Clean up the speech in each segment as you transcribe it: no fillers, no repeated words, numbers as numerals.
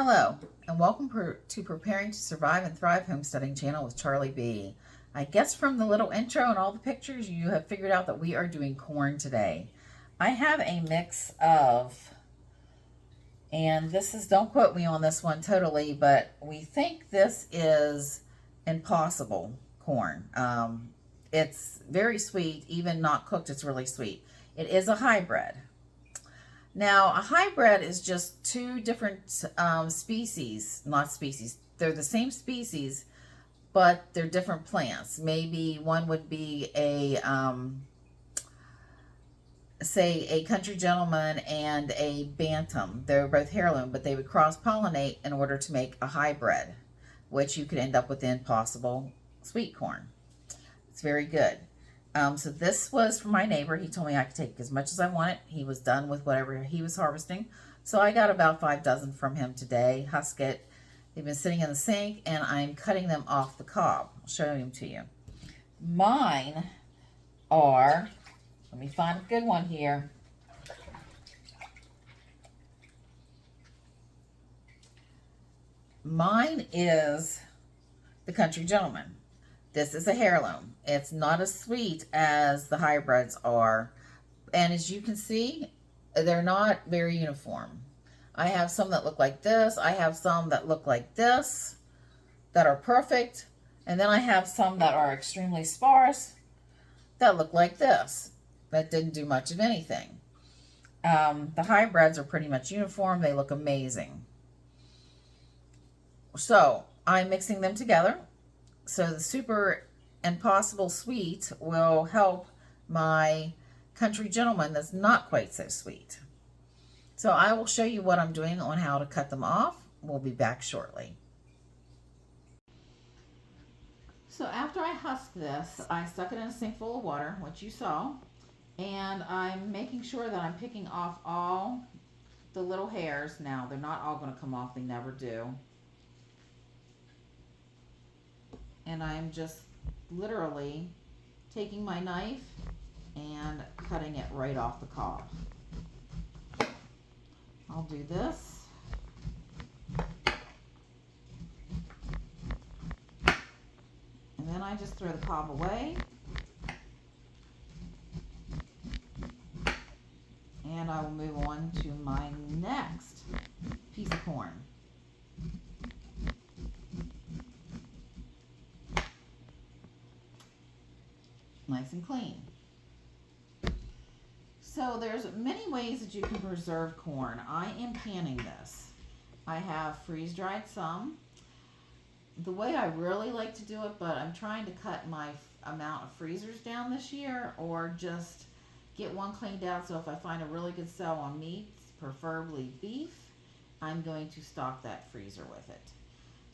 Hello, and welcome to Preparing to Survive and Thrive Homesteading channel with Charlie B. I guess from the little intro and all the pictures, you have figured out that we are doing corn today. I have a mix of, and this is, don't quote me on this one totally, but we think this is Impossible corn. It's very sweet, even not cooked, it's really sweet. It is a hybrid. Now, a hybrid is just two different species, not species. They're the same species, but they're different plants. Maybe one would be say a country gentleman and a bantam. They're both heirloom, but they would cross-pollinate in order to make a hybrid, which you could end up with the Impossible sweet corn. It's very good. So this was from my neighbor. He told me I could take as much as I wanted. He was done with whatever he was harvesting. So I got about 5 dozen from him today. Husk it. They've been sitting in the sink, and I'm cutting them off the cob. I'll show them to you. Mine are, let me find a good one here. Mine is the Country Gentleman. This is a heirloom. It's not as sweet as the hybrids are. And as you can see, they're not very uniform. I have some that look like this. I have some that look like this that are perfect. And then I have some that are extremely sparse that look like this that didn't do much of anything. The hybrids are pretty much uniform. They look amazing. So I'm mixing them together. So the Super Impossible Sweet will help my Country Gentleman that's not quite so sweet. So I will show you what I'm doing on how to cut them off. We'll be back shortly. So after I husk this, I stuck it in a sink full of water, which you saw, and I'm making sure that I'm picking off all the little hairs. Now, they're not all going to come off. They never do. And I'm just literally taking my knife and cutting it right off the cob. I'll do this. And then I just throw the cob away. And I will move on to my next piece of corn. Nice and clean. So there's many ways that you can preserve corn. I am canning this. I have freeze-dried some. The way I really like to do it, but I'm trying to cut my amount of freezers down this year, or just get one cleaned out. So if I find a really good sell on meat, preferably beef, I'm going to stock that freezer with it.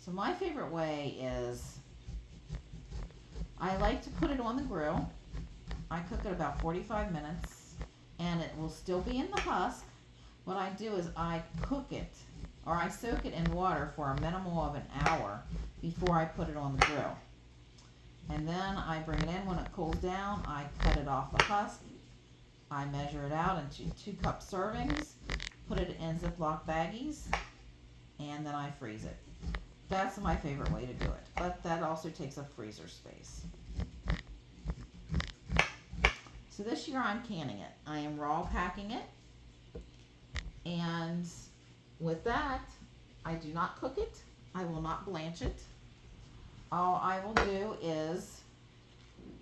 So my favorite way is, I like to put it on the grill. I cook it about 45 minutes, and it will still be in the husk. What I do is I cook it, or I soak it in water for a minimum of an hour before I put it on the grill. And then I bring it in when it cools down. I cut it off the husk. I measure it out into 2-cup servings, put it in Ziploc baggies, and then I freeze it. That's my favorite way to do it, but that also takes up freezer space. So this year I'm canning it. I am raw packing it, and with that, I do not cook it. I will not blanch it. All I will do is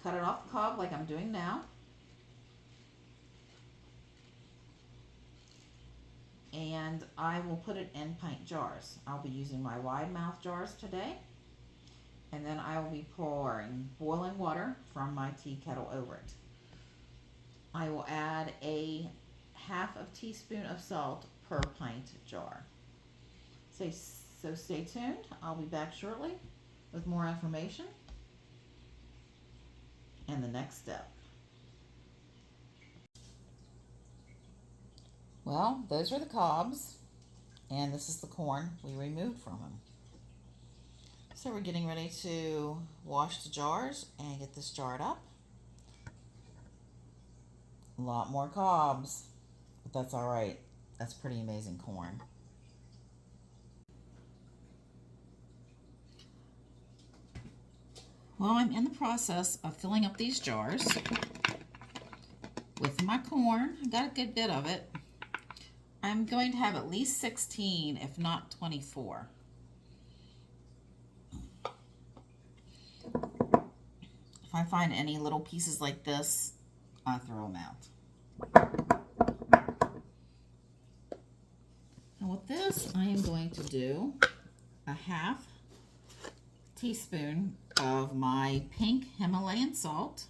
cut it off the cob like I'm doing now, and I will put it in pint jars. I'll be using my wide mouth jars today, and then I will be pouring boiling water from my tea kettle over it. I will add a half of teaspoon of salt per pint jar. So stay tuned. I'll be back shortly with more information and the next step. Well, those are the cobs, and this is the corn we removed from them. So we're getting ready to wash the jars and get this jarred up. A lot more cobs, but that's all right. That's pretty amazing corn. Well, I'm in the process of filling up these jars with my corn. I got a good bit of it. I'm going to have at least 16, if not 24. If I find any little pieces like this, I throw them out. And with this, I am going to do a half teaspoon of my pink Himalayan salt.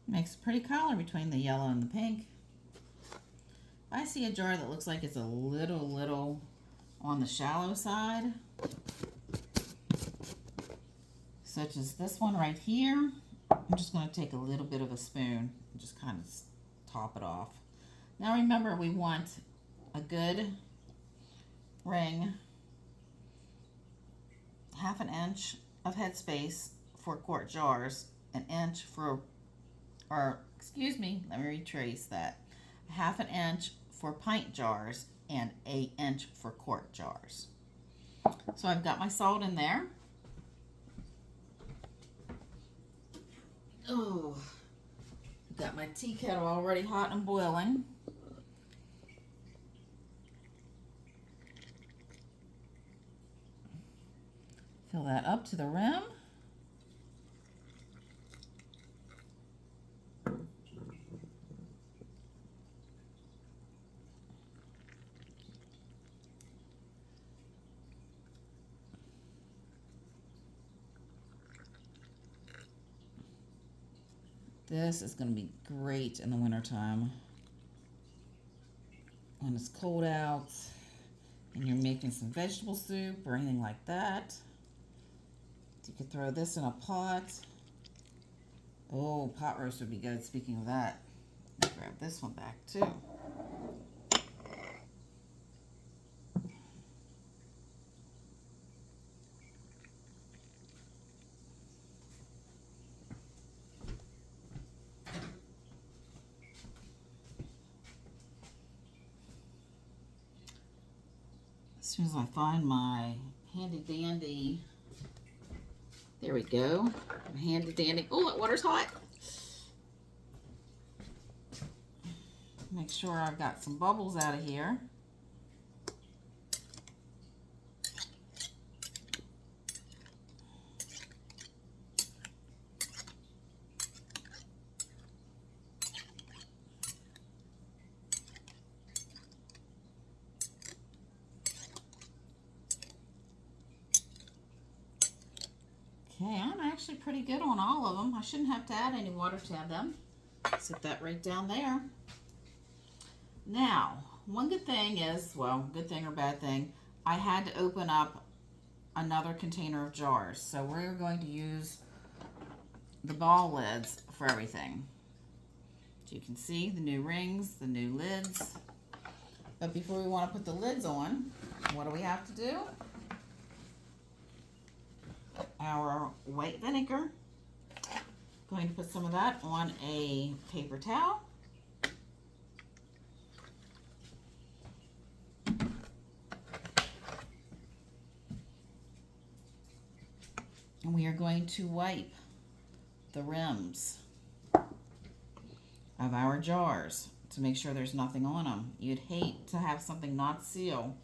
Makes a pretty color between the yellow and the pink. I see a jar that looks like it's a little on the shallow side, such as this one right here. I'm just going to take a little bit of a spoon and just kind of top it off. Now remember, we want a good ring, ½ inch of headspace for quart jars, an inch for, or excuse me, let me retrace that, ½ inch for pint jars and 1 inch for quart jars. So I've got my salt in there. Oh, got my tea kettle already hot and boiling. Fill that up to the rim. This is going to be great in the wintertime when it's cold out and you're making some vegetable soup or anything like that. You could throw this in a pot. Oh, pot roast would be good. Speaking of that, let's grab this one back too. As soon as I find my handy dandy, there we go, handy dandy, oh, that water's hot. Make sure I've got some bubbles out of here. Okay, I'm actually pretty good on all of them. I shouldn't have to add any water to them. Set that right down there. Now, one good thing is, well, good thing or bad thing, I had to open up another container of jars. So we're going to use the ball lids for everything. So you can see the new rings, the new lids. But before we want to put the lids on, what do we have to do? Our white vinegar. Going to put some of that on a paper towel. And we are going to wipe the rims of our jars to make sure there's nothing on them. You'd hate to have something not seal.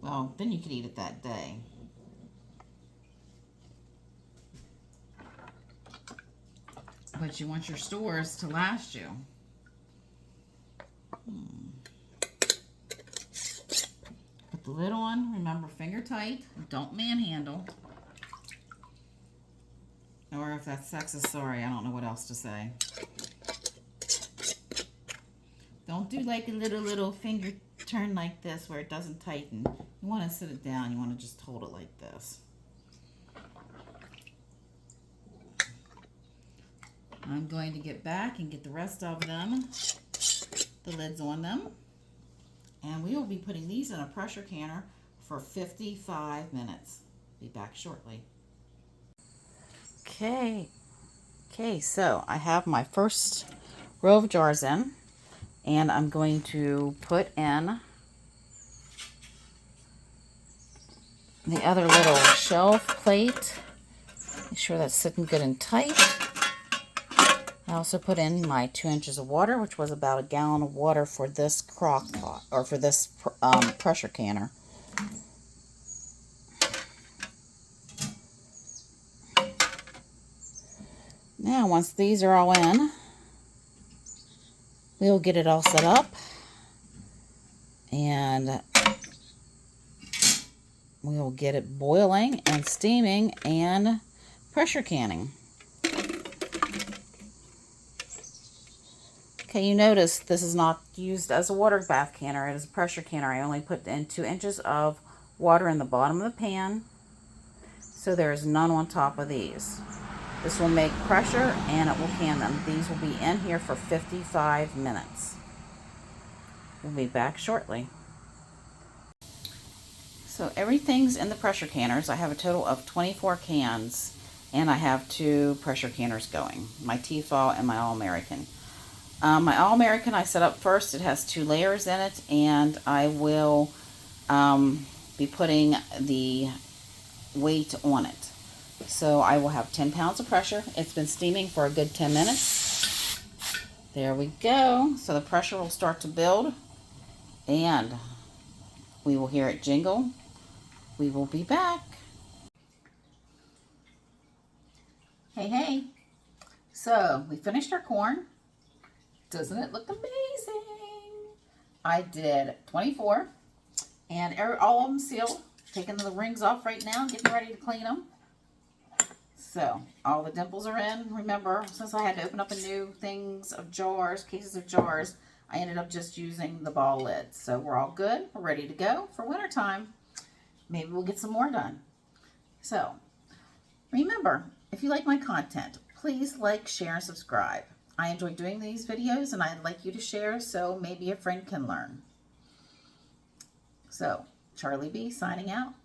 Well, then you could eat it that day. But you want your stores to last you. Put the lid on. Remember, finger tight. Don't manhandle. Or if that's sexist, sorry, I don't know what else to say. Don't do like a little finger turn like this where it doesn't tighten. You want to sit it down. You want to just hold it like this. I'm going to get back and get the rest of them the lids on them. And we will be putting these in a pressure canner for 55 minutes. Be back shortly. Okay, so I have my first row of jars in, and I'm going to put in the other little shelf plate. Make sure that's sitting good and tight. I also put in my 2 inches of water, which was about a gallon of water for this crock pot, or for this pressure canner. Now, once these are all in, we'll get it all set up, and we'll get it boiling and steaming and pressure canning. Okay, you notice this is not used as a water bath canner. It is a pressure canner. I only put in 2 inches of water in the bottom of the pan, so there is none on top of these. This will make pressure and it will can them. These will be in here for 55 minutes. We'll be back shortly. So everything's in the pressure canners. I have a total of 24 cans, and I have 2 pressure canners going, my Tefal and my All-American. My All-American I set up first. It has 2 layers in it, and I will be putting the weight on it. So I will have 10 pounds of pressure. It's been steaming for a good 10 minutes. There we go. So the pressure will start to build, and we will hear it jingle. We will be back. Hey. So we finished our corn. Doesn't it look amazing? I did 24, and all of them sealed. Taking the rings off right now, getting ready to clean them. So all the dimples are in. Remember, since I had to open up a new cases of jars, I ended up just using the ball lids. So we're all good. We're ready to go for winter time. Maybe we'll get some more done. So remember, if you like my content, please like, share, and subscribe. I enjoy doing these videos, and I'd like you to share so maybe a friend can learn. So, Charlie B signing out.